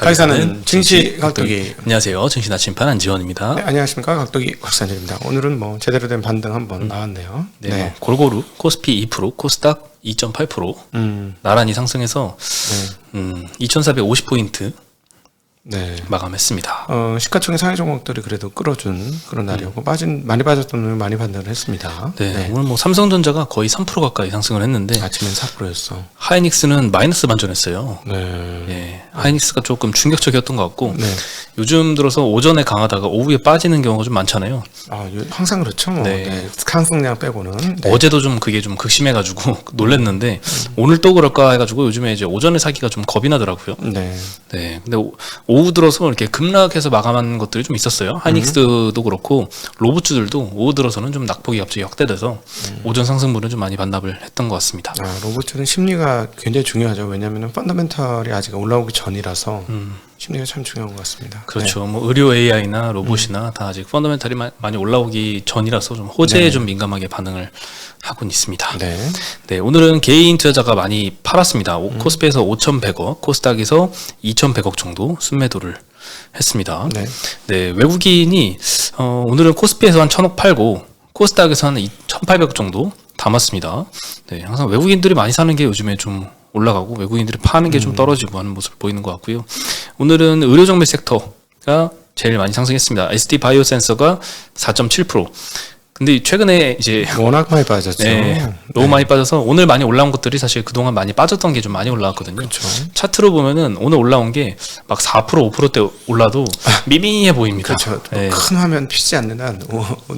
가이사는 증시 각도기. 안녕하세요. 증시 나침반 안지원입니다. 네, 안녕하십니까. 각도기 곽산일입니다. 오늘은 뭐 제대로 된 반등 한번 나왔네요. 네. 골고루 코스피 2%, 코스닥 2.8% 나란히 상승해서 2,450포인트 네. 마감했습니다. 시가총액 상위 종목들이 그래도 끌어준 그런 날이었고 많이 빠졌던 놈이 많이 반등을 했습니다. 네. 오늘 뭐 삼성전자가 거의 3% 가까이 상승을 했는데 아침엔 4%였어. 하이닉스는 마이너스 반전했어요. 네. 네. 하이닉스가 조금 충격적이었던 것 같고 네. 요즘 들어서 오전에 강하다가 오후에 빠지는 경우가 좀 많잖아요. 항상 그렇죠. 뭐. 네. 네. 상승량 빼고는. 네. 어제도 좀 그게 좀 극심해가지고 놀랬는데 오늘 또 그럴까 해가지고 요즘에 이제 오전에 사기가 좀 겁이 나더라고요. 네. 네. 근데 오후 들어서 이렇게 급락해서 마감한 것들이 좀 있었어요. 하이닉스도 그렇고 로봇주들도 오후 들어서는 좀 낙폭이 갑자기 확대돼서 오전 상승분은 좀 많이 반납을 했던 것 같습니다. 로봇주는 심리가 굉장히 중요하죠. 왜냐하면 펀더멘털이 아직 올라오기 전이라서 심리가 참 중요한 것 같습니다. 그렇죠. 뭐 의료 AI나 로봇이나 다 아직 펀더멘털이 많이 올라오기 전이라서 좀 호재에 네. 좀 민감하게 반응을 하고는 있습니다. 네. 네, 오늘은 개인 투자자가 많이 팔았습니다. 코스피에서 5,100억, 코스닥에서 2,100억 정도 순매도를 했습니다. 네. 네, 외국인이 오늘은 코스피에서 한 1,000억 팔고 코스닥에서 한 2,800억 정도 담았습니다. 네, 항상 외국인들이 많이 사는 게 요즘에 좀 올라가고 외국인들이 파는 게 좀 떨어지고 하는 모습을 보이는 것 같고요. 오늘은 의료정밀 섹터가 제일 많이 상승했습니다. ST 바이오센서가 4.7%. 근데 최근에 이제 워낙 많이 빠졌죠. 네, 너무 많이 빠져서 오늘 많이 올라온 것들이 사실 그동안 많이 빠졌던 게 좀 많이 올라왔거든요. 그렇죠. 차트로 보면은 오늘 올라온 게 막 4%, 5%대 올라도 미미해 보입니다. 그렇죠. 네. 큰 화면 피지 않는 한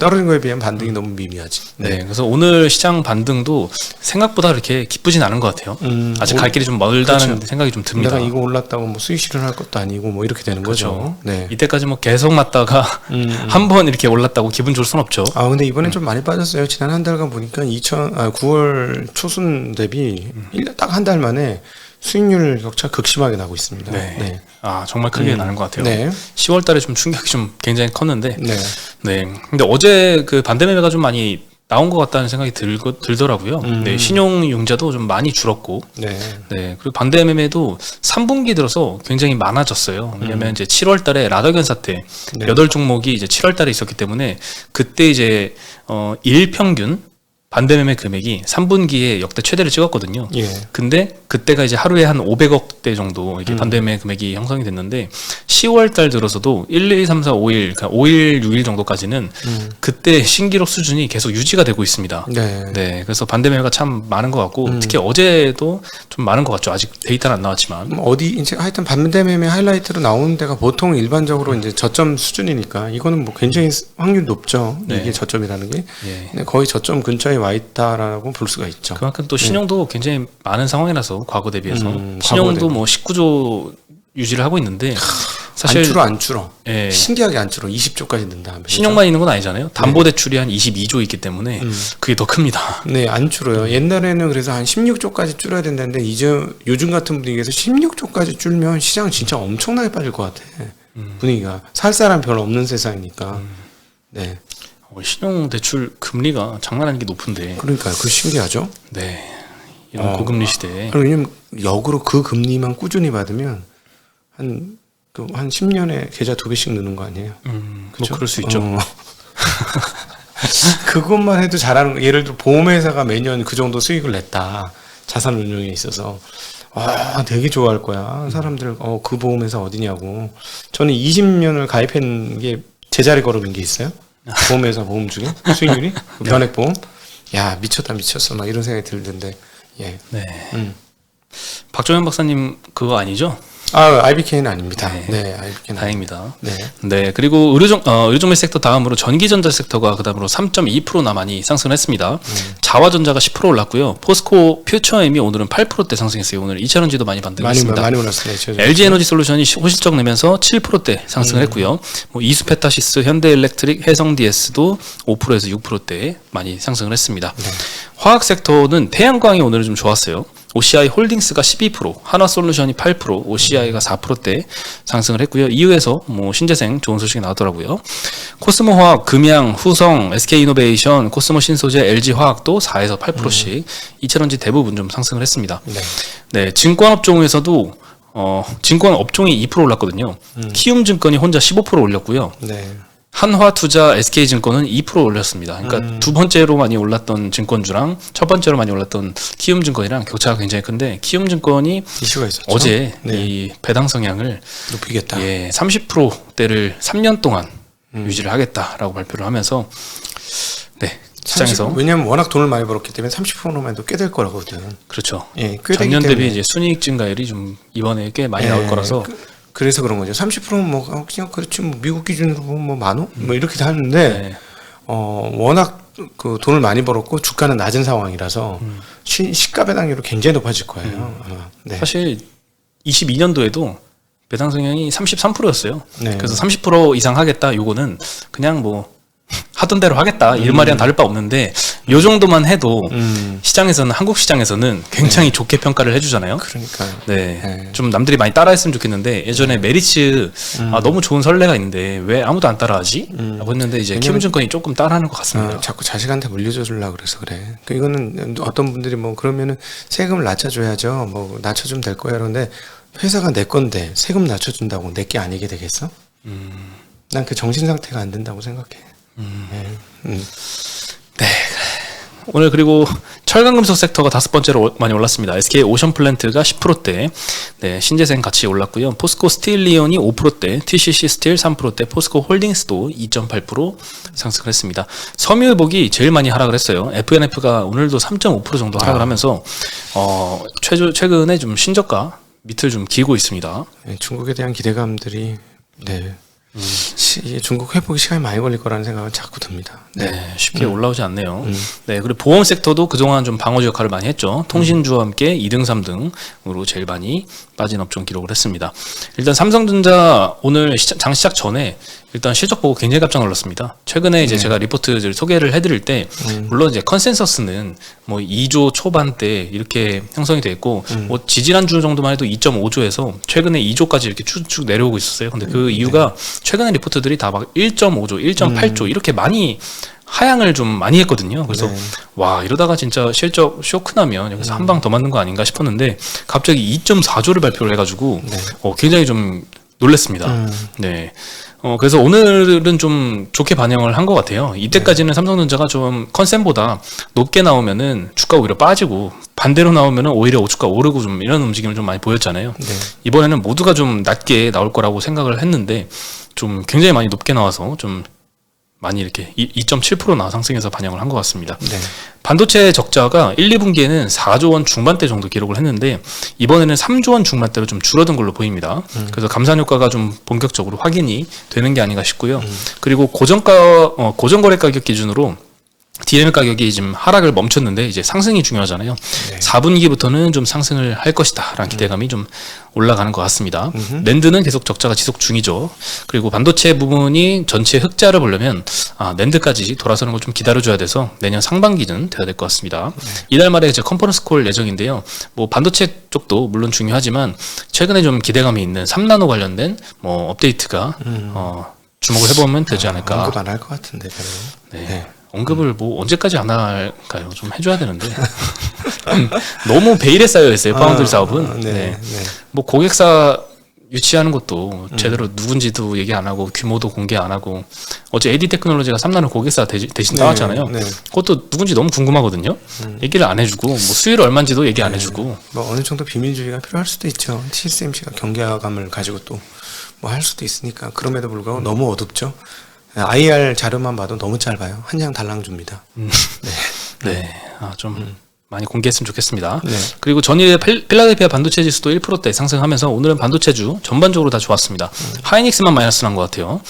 떨어진 거에 비하면 반등이 너무 미미하지. 네, 그래서 오늘 시장 반등도 생각보다 그렇게 기쁘진 않은 것 같아요. 아직 갈 길이 좀 멀다는 그렇죠. 생각이 좀 듭니다. 내가 이거 올랐다고 뭐 수익 실현할 것도 아니고 뭐 이렇게 되는 그렇죠. 거죠. 네. 이때까지 뭐 계속 맞다가 한 번 이렇게 올랐다고 기분 좋을 순 없죠. 근데 이번엔 좀 많이 빠졌어요. 지난 한 달간 보니까 9월 초순 대비 딱 한 달 만에 수익률 격차 극심하게 나고 있습니다. 네. 네. 정말 크게 나는 것 같아요. 네. 10월 달에 좀 충격이 좀 굉장히 컸는데. 네. 네. 근데 어제 그 반대 매매가 좀 많이 나온 것 같다는 생각이 들더라고요. 네. 신용융자도 좀 많이 줄었고. 네. 네. 그리고 반대 매매도 3분기 들어서 굉장히 많아졌어요. 왜냐면 이제 7월 달에 라더견 사태 네. 8종목이 이제 7월 달에 있었기 때문에 그때 이제 일평균 반대 매매 금액이 3분기에 역대 최대를 찍었거든요. 예. 근데 그때가 이제 하루에 한 500억대 정도 이렇게 반대 매매 금액이 형성이 됐는데 10월 달 들어서도 1, 2, 3, 4, 5일, 그러니까 5일, 6일 정도까지는 그때 신기록 수준이 계속 유지가 되고 있습니다. 네. 네, 그래서 반대 매매가 참 많은 것 같고 특히 어제도 좀 많은 것 같죠. 아직 데이터는 안 나왔지만. 이제 하여튼 반대 매매 하이라이트로 나오는 데가 보통 일반적으로 이제 저점 수준이니까 이거는 뭐 굉장히 확률 높죠. 네. 이게 저점이라는 게. 예. 네, 거의 저점 근처에 와 있다라고 볼 수가 있죠. 그만큼 또 신용도 굉장히 많은 상황이라서 과거 대비해서 과거 신용도 대비. 뭐 19조 유지를 하고 있는데 사실 안 줄어. 예. 신기하게 안 줄어. 20조까지 는다 하면. 신용만 있는 건 아니잖아요. 담보대출이 한 22조 있기 때문에 그게 더 큽니다. 네, 안 줄어요. 옛날에는 그래서 한 16조까지 줄여야 된다는데 이제 요즘 같은 분위기에서 16조까지 줄면 시장 진짜 엄청나게 빠질 것 같아. 분위기가 살 사람 별로 없는 세상이니까. 네, 신용대출 금리가 장난 아니게 높은데. 그러니까요. 그 신기하죠. 네. 이런 고금리 시대에. 왜냐면 역으로 그 금리만 꾸준히 받으면 한 10년에 계좌 2배씩 느는 거 아니에요? 뭐 그럴 수 있죠. 그것만 해도 잘하는 거. 예를 들어 보험회사가 매년 그 정도 수익을 냈다. 자산 운용에 있어서. 되게 좋아할 거야. 사람들, 그 보험회사 어디냐고. 저는 20년을 가입한 게 제자리 걸음인 게 있어요. 보험회사 보험 중에 수익률이 변액보험. 야, 미쳤어. 막 이런 생각이 들던데. 예. 네. 박종현 박사님 그거 아니죠? IBK는 아닙니다. 네. 네, IBK는 다행입니다. 네. 네, 그리고 의료정밀 섹터 다음으로 전기전자 섹터가 그다음으로 3.2%나 많이 상승했습니다. 자화전자가 10% 올랐고요. 포스코 퓨처엠이 오늘은 8%대 상승했어요. 오늘 이차전지도 많이 반등했습니다. 많이 올랐어요. LG에너지솔루션이 호실적 내면서 7%대 상승을 했고요. 뭐 이수페타시스, 현대엘렉트릭, 해성DS도 5%에서 6%대 많이 상승을 했습니다. 네. 화학 섹터는 태양광이 오늘 좀 좋았어요. OCI 홀딩스가 12%, 한화솔루션이 8%, OCI가 4%대 상승을 했고요. 이후에서 뭐 신재생 좋은 소식이 나왔더라고요. 코스모화학, 금양, 후성, SK이노베이션, 코스모 신소재, LG화학도 4에서 8%씩 이차전지 대부분 좀 상승을 했습니다. 네. 네, 증권업종에서도 증권 업종이 2% 올랐거든요. 키움증권이 혼자 15% 올렸고요. 네. 한화투자, SK증권은 2% 올렸습니다. 그러니까 두 번째로 많이 올랐던 증권주랑 첫 번째로 많이 올랐던 키움증권이랑 격차가 굉장히 큰데 키움증권이 이슈가 있었죠. 어제 네. 이 배당 성향을 높이겠다. 30%대를 3년 동안 유지를 하겠다라고 발표를 하면서 네, 시장에서 왜냐하면 워낙 돈을 많이 벌었기 때문에 30%만 해도 꽤 될 거라거든. 그렇죠. 예, 꽤 작년 되기 대비 때문에. 이제 순이익 증가율이 좀 이번에 꽤 많이 나올 거라서 그래서 그런 거죠. 30%는 뭐 그냥 그렇지 뭐 미국 기준으로 보면 뭐 만원 뭐 이렇게 하는데 네. 워낙 그 돈을 많이 벌었고 주가는 낮은 상황이라서 시가 배당률이 굉장히 높아질 거예요. 아마. 네. 사실 22년도에도 배당 성향이 33%였어요. 네. 그래서 30% 이상 하겠다. 요거는 그냥 뭐 하던 대로 하겠다. 이 말이랑 다를 바 없는데 요 정도만 해도 시장에서는 한국 시장에서는 굉장히 좋게 평가를 해주잖아요. 그러니까요. 네. 네. 좀 남들이 많이 따라했으면 좋겠는데 예전에 메리츠 너무 좋은 선례가 있는데 왜 아무도 안 따라하지? 라고 했는데 이제 키움증권이 조금 따라하는 것 같습니다. 자꾸 자식한테 물려주려고 그래서 그래. 그 이거는 어떤 분들이 뭐 그러면은 세금을 낮춰줘야죠. 뭐 낮춰주면 될 거야. 그런데 회사가 내 건데 세금 낮춰준다고 내 게 아니게 되겠어? 난 그 정신 상태가 안 된다고 생각해. 네. 오늘 그리고 철강금속 섹터가 다섯 번째로 많이 올랐습니다. SK 오션플랜트가 10%대, 네, 신재생 같이 올랐고요. 포스코 스틸리온이 5%대, TCC 스틸 3%대, 포스코 홀딩스도 2.8% 상승을 했습니다. 섬유유복이 제일 많이 하락을 했어요. FNF가 오늘도 3.5% 정도 하락을 하면서 최근에 좀 신저가 밑을 좀 기고 있습니다. 네, 중국에 대한 기대감들이 네. 중국 회복이 시간이 많이 걸릴 거라는 생각은 자꾸 듭니다. 네, 쉽게 올라오지 않네요. 네, 그리고 보험 섹터도 그동안 좀 방어주 역할을 많이 했죠. 통신주와 함께 2등, 3등으로 제일 많이 빠진 업종 기록을 했습니다. 일단 삼성전자 오늘 장 시작 전에 일단 실적 보고 굉장히 깜짝 놀랐습니다. 최근에 이제 제가 리포트를 소개를 해드릴 때 물론 이제 컨센서스는 뭐 2조 초반대 이렇게 형성이 돼 있고 뭐 지지난주 정도만 해도 2.5조에서 최근에 2조까지 이렇게 쭉쭉 내려오고 있었어요. 근데 그 이유가 최근에 리포트들이 다 막 1.5조, 1.8조 이렇게 많이 하향을 좀 많이 했거든요. 그래서 와 이러다가 진짜 실적 쇼크 나면 여기서 한 방 더 맞는 거 아닌가 싶었는데 갑자기 2.4조를 발표를 해가지고 굉장히 좀 놀랐습니다. 네. 그래서 오늘은 좀 좋게 반영을 한 것 같아요. 이때까지는 삼성전자가 좀 컨센보다 높게 나오면은 주가 오히려 빠지고 반대로 나오면은 오히려 주가 오르고 좀 이런 움직임을 좀 많이 보였잖아요. 네. 이번에는 모두가 좀 낮게 나올 거라고 생각을 했는데 좀 굉장히 많이 높게 나와서 좀 많이 이렇게 2.7%나 상승해서 반영을 한 것 같습니다. 네. 반도체 적자가 1, 2분기에는 4조 원 중반대 정도 기록을 했는데 이번에는 3조 원 중반대로 좀 줄어든 걸로 보입니다. 그래서 감산 효과가 좀 본격적으로 확인이 되는 게 아닌가 싶고요. 그리고 고정거래 가격 기준으로 DRAM 가격이 지금 하락을 멈췄는데 이제 상승이 중요하잖아요. 네. 4분기부터는 좀 상승을 할 것이다 라는 기대감이 좀 올라가는 것 같습니다. 낸드는 계속 적자가 지속 중이죠. 그리고 반도체 부분이 전체 흑자를 보려면 낸드까지 돌아서는 걸 좀 기다려줘야 돼서 내년 상반기는 돼야 될 것 같습니다. 이달 말에 이제 컨퍼런스 콜 예정인데요. 뭐 반도체 쪽도 물론 중요하지만 최근에 좀 기대감이 있는 3나노 관련된 뭐 업데이트가 주목을 해보면 되지 않을까. 언급 안 할 것 같은데 별로. 네. 네. 언급을 뭐 언제까지 안 할까요? 좀 해줘야 되는데 너무 베일에 쌓여 있어요. 파운드리 사업은. 네. 네. 네. 뭐 고객사 유치하는 것도 제대로 누군지도 얘기 안 하고 규모도 공개 안 하고 어제 AD 테크놀로지가 3나노 고객사 대신 나왔잖아요. 네. 그것도 누군지 너무 궁금하거든요. 얘기를 안 해주고 뭐 수율 얼마인지도 얘기 안 해주고. 뭐 어느 정도 비밀주의가 필요할 수도 있죠. TSMC가 경계감을 가지고 또 뭐 할 수도 있으니까 그럼에도 불구하고 너무 어둡죠. IR 자료만 봐도 너무 짧아요. 한 장 달랑 줍니다. 네, 좀 많이 공개했으면 좋겠습니다. 네. 그리고 전일에 필라델피아 반도체 지수도 1%대 상승하면서 오늘은 반도체주 전반적으로 다 좋았습니다. 하이닉스만 마이너스 난 것 같아요.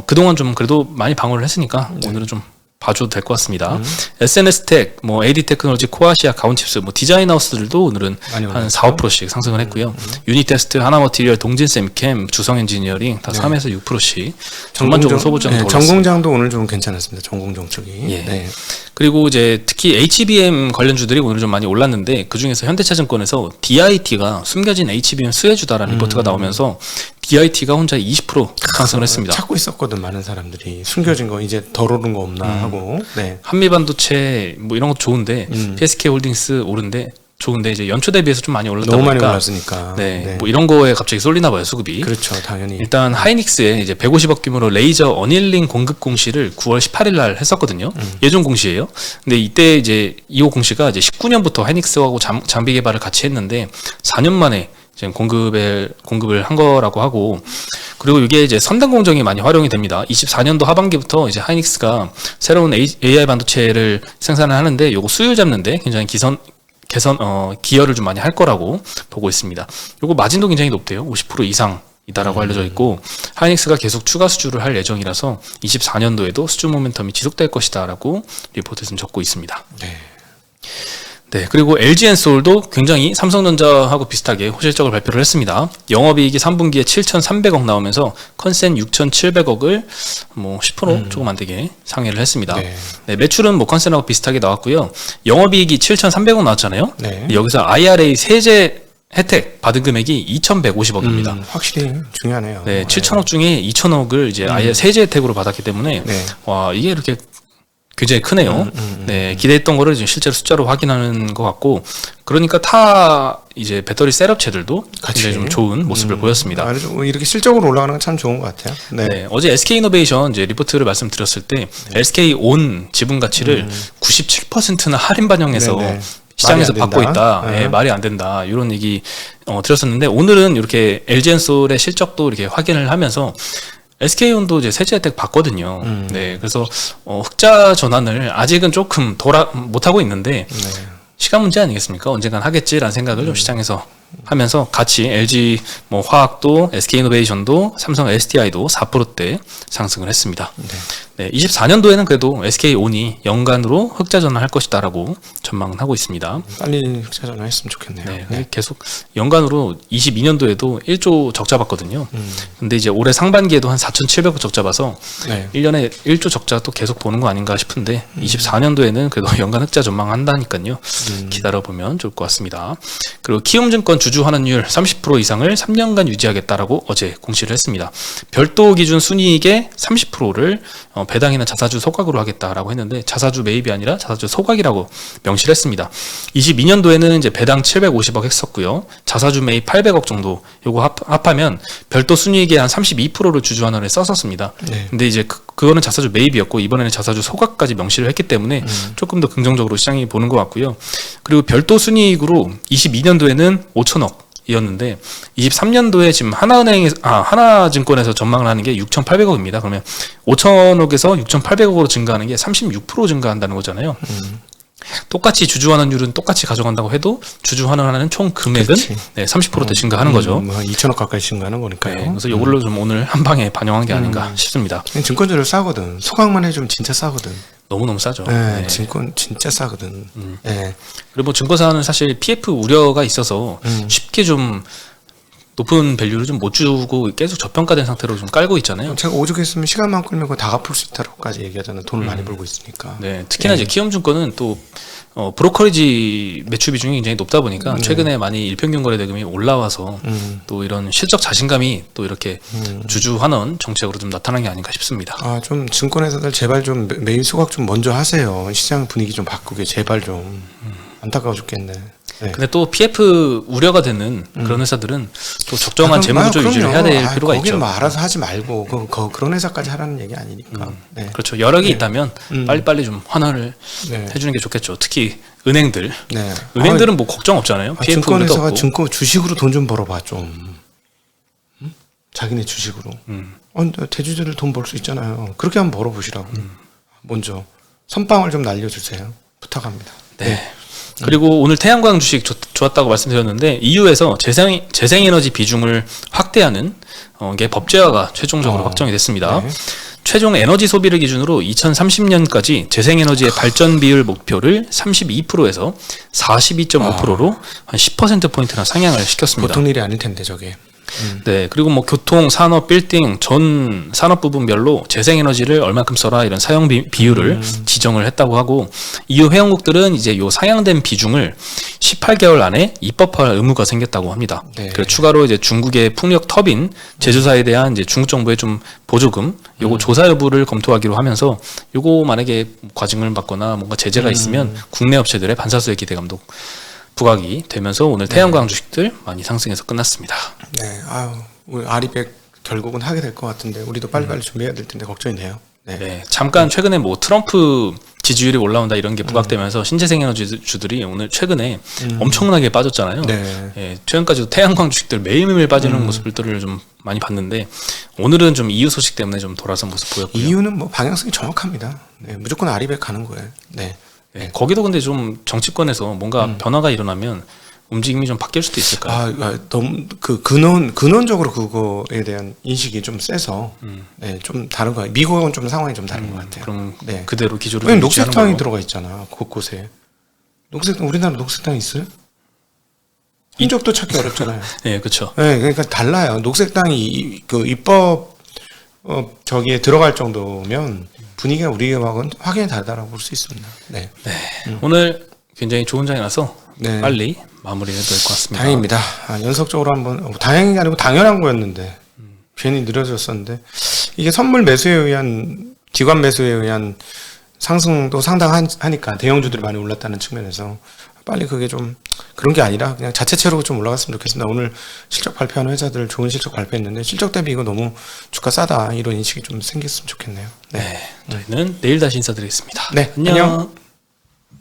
그동안 좀 그래도 많이 방어를 했으니까 오늘은 좀 봐줘도 될 것 같습니다. SNS텍, 뭐 AD 테크놀로지, 코아시아, 가온칩스, 뭐 디자인하우스들도 오늘은 한 4, 5%씩 상승을 했고요. 유니테스트, 하나머티리얼, 동진sem캠, 주성엔지니어링 다 3에서 6%씩 전반적으로 소보장도 올랐습니다. 전공장도 오늘 좀 괜찮았습니다. 전공정 쪽이. 예. 네. 그리고 이제 특히 HBM 관련주들이 오늘 좀 많이 올랐는데 그 중에서 현대차증권에서 DIT가 숨겨진 HBM 수혜주다라는 리포트가 나오면서 DIT가 혼자 20% 상승을 했습니다. 찾고 있었거든 많은 사람들이 숨겨진 거 이제 덜 오른 거 없나 하고. 네. 한미반도체 뭐 이런 것도 좋은데 PSK 홀딩스 오른데 좋은데 이제 연초 대비해서 좀 많이 올랐다 너무 많이 보니까 올랐으니까. 네, 뭐 이런 거에 갑자기 쏠리나 봐요, 수급이. 그렇죠, 당연히. 일단 하이닉스에 이제 150억 규모로 레이저 어닐링 공급 공시를 9월 18일 날 했었거든요. 예전 공시예요. 근데 이때 이제 2호 공시가 이제 19년부터 하이닉스하고 장비 개발을 같이 했는데 4년 만에 지금 공급을 한 거라고 하고, 그리고 이게 이제 선단 공정이 많이 활용이 됩니다. 24년도 하반기부터 이제 하이닉스가 새로운 AI 반도체를 생산을 하는데 요거 수요 잡는데 굉장히 기여를 좀 많이 할 거라고 보고 있습니다. 요거 마진도 굉장히 높대요. 50% 이상이다라고 알려져 있고, 하이닉스가 계속 추가 수주를 할 예정이라서 24년도에도 수주 모멘텀이 지속될 것이다라고 리포트에서는 적고 있습니다. 네, 그리고 LG엔솔도 굉장히 삼성전자하고 비슷하게 호실적을 발표를 했습니다. 영업이익이 3분기에 7,300억 나오면서 컨센 6,700억을 뭐 10% 조금 안 되게 상회를 했습니다. 네, 매출은 뭐 컨센하고 비슷하게 나왔고요. 영업이익이 7,300억 나왔잖아요. 네. 여기서 IRA 세제 혜택 받은 금액이 2,150억입니다. 확실히 중요하네요. 네, 7,000억 중에 2,000억을 이제 아예 세제 혜택으로 받았기 때문에 와, 이게 이렇게 굉장히 크네요. 네, 기대했던 거를 지금 실제로 숫자로 확인하는 것 같고, 그러니까 타 이제 배터리 셋업체들도 굉장히 좀 좋은 모습을 보였습니다. 이렇게 실적으로 올라가는 건 참 좋은 것 같아요. 네, 어제 SK이노베이션 이제 리포트를 말씀드렸을 때 SK온 지분 가치를 97%나 할인 반영해서 시장에서 받고 있다. 네, 말이 안 된다. 이런 얘기 드렸었는데, 오늘은 이렇게 LG엔솔의 실적도 이렇게 확인을 하면서 SK온도 이제 세제 혜택 받거든요. 네, 그래서 흑자 전환을 아직은 조금 못하고 있는데 시간 문제 아니겠습니까? 언젠간 하겠지라는 생각을 좀 시장에서 하면서 같이 LG 뭐 화학도, SK이노베이션도, 삼성 SDI도 4%대 상승을 했습니다. 네, 24년도에는 그래도 SK온이 연간으로 흑자 전환할 것이다라고 전망은 하고 있습니다. 빨리 흑자 전환했으면 좋겠네요. 네, 계속 연간으로 22년도에도 1조 적자 봤거든요. 근데 이제 올해 상반기에도 한 4,700억 적자 봐서 1년에 1조 적자 또 계속 보는 거 아닌가 싶은데 24년도에는 그래도 연간 흑자 전망한다니까요. 기다려보면 좋을 것 같습니다. 그리고 키움증권 주주 환원율 30% 이상을 3년간 유지하겠다라고 어제 공시를 했습니다. 별도 기준 순이익의 30%를 배당이나 자사주 소각으로 하겠다라고 했는데, 자사주 매입이 아니라 자사주 소각이라고 명시를 했습니다. 22년도에는 이제 배당 750억 했었고요. 자사주 매입 800억 정도 요거 합하면 별도 순이익의 한 32%를 주주 환원에 썼었습니다. 근데 이제 그거는 자사주 매입이었고, 이번에는 자사주 소각까지 명시를 했기 때문에 조금 더 긍정적으로 시장이 보는 것 같고요. 그리고 별도 순이익으로 22년도에는 5천억이었는데 23년도에 지금 하나증권에서 전망을 하는 게 6,800억입니다. 그러면 5천억에서 6,800억으로 증가하는 게 36% 증가한다는 거잖아요. 똑같이 주주 환원율은 똑같이 가져간다고 해도 주주 환원하는 총 금액은 30%대 증가하는 거죠. 한 2천억 가까이 증가하는 거니까요. 네, 그래서 이걸로 좀 오늘 한 방에 반영한 게 아닌가 싶습니다. 증권주를 싸거든. 소각만 해주면 진짜 싸거든. 너무너무 싸죠. 네, 증권 진짜 싸거든. 그리고 뭐 증권사는 사실 PF 우려가 있어서 쉽게 좀 높은 밸류를 좀 못 주고 계속 저평가된 상태로 좀 깔고 있잖아요. 제가 오죽했으면 시간만 끌면 그거 다 갚을 수 있다고까지 얘기하잖아요. 돈을 많이 벌고 있으니까. 네, 특히나 이제 키움증권은 또 브로커리지 매출 비중이 굉장히 높다 보니까 최근에 많이 일평균 거래 대금이 올라와서 또 이런 실적 자신감이 또 이렇게 주주 환원 정책으로 좀 나타난 게 아닌가 싶습니다. 좀 증권회사들 제발 좀 매일 소각 좀 먼저 하세요. 시장 분위기 좀 바꾸게 제발 좀. 안타까워 죽겠네. 근데 또 PF 우려가 되는 그런 회사들은 또 적정한 재무구조 유지를 해야 될 필요가 있죠. 거기는 뭐 알아서 하지 말고 그런 회사까지 하라는 얘기 아니니까. 그렇죠. 여력이 있다면 빨리빨리 좀 환원을 해주는 게 좋겠죠. 특히 은행들. 은행들은 뭐 걱정 없잖아요. PF 증권회사가 증권 주식으로 돈 좀 벌어봐 좀. 자기네 주식으로. 대주주들 돈 벌 수 있잖아요. 그렇게 한번 벌어보시라고. 먼저 선빵을 좀 날려주세요. 부탁합니다. 그리고 오늘 태양광 주식 좋았다고 말씀드렸는데, EU에서 재생에너지 비중을 확대하는 게 법제화가 최종적으로 확정이 됐습니다. 최종 에너지 소비를 기준으로 2030년까지 재생에너지의 발전 비율 목표를 32%에서 42.5%로 한 10%포인트나 상향을 시켰습니다. 보통 일이 아닐 텐데 저게. 네, 그리고 뭐 교통, 산업, 빌딩 전 산업 부분별로 재생에너지를 얼마큼 써라 이런 사용 비율을 지정을 했다고 하고, EU 회원국들은 이제 요 상향된 비중을 18개월 안에 입법할 의무가 생겼다고 합니다. 그리고 추가로 이제 중국의 풍력 터빈 제조사에 대한 이제 중국 정부의 좀 보조금 요거 조사 여부를 검토하기로 하면서, 요거 만약에 과징을 받거나 뭔가 제재가 있으면 국내 업체들의 반사수의 기대감도 부각이 되면서 오늘 태양광 주식들 많이 상승해서 끝났습니다. 네, 아유, 우리 아리백 결국은 하게 될 것 같은데 우리도 빨리빨리 준비해야 될 텐데 걱정이 돼요. 네. 네, 잠깐 최근에 뭐 트럼프 지지율이 올라온다 이런 게 부각되면서 신재생 에너지주들이 오늘 최근에 엄청나게 빠졌잖아요. 네. 예, 최근까지도 태양광 주식들 매일매일 빠지는 모습들을 좀 많이 봤는데 오늘은 좀 이유 소식 때문에 좀 돌아선 모습 보였고요. 이유는 뭐 방향성이 정확합니다. 네, 무조건 아리백 가는 거예요. 네. 예, 거기도 근데 좀 정치권에서 뭔가 변화가 일어나면 움직임이 좀 바뀔 수도 있을까요? 너무 그 근원적으로 그거에 대한 인식이 좀 세서 네, 좀 다른 거. 미국은 좀 상황이 좀 다른 것 같아요. 그럼 네. 그대로 기조를 왜냐면 좀 유지하는 녹색당이 걸로. 들어가 있잖아. 곳곳에. 녹색당 우리나라 녹색당 있어요? 인적도 찾기 어렵잖아요. 네, 그렇죠. 네, 그러니까 달라요. 녹색당이 그 입법 저기에 들어갈 정도면 분위기가 우리하고는 확연히 다르다라고 볼 수 있습니다. 네. 오늘 굉장히 좋은 장이라서 네. 빨리 마무리해야 될 것 같습니다. 다행입니다. 연속적으로 한번 다행이 아니고 당연한 거였는데 괜히 느려졌었는데 이게 선물 매수에 의한 기관 매수에 의한 상승도 상당하니까 대형주들이 많이 올랐다는 측면에서 빨리 그게 좀 그런 게 아니라 그냥 자체체로 좀 올라갔으면 좋겠습니다. 오늘 실적 발표하는 회사들 좋은 실적 발표했는데 실적 대비 이거 너무 주가 싸다 이런 인식이 좀 생겼으면 좋겠네요. 네, 저희는 내일 다시 인사드리겠습니다. 네, 안녕. 안녕.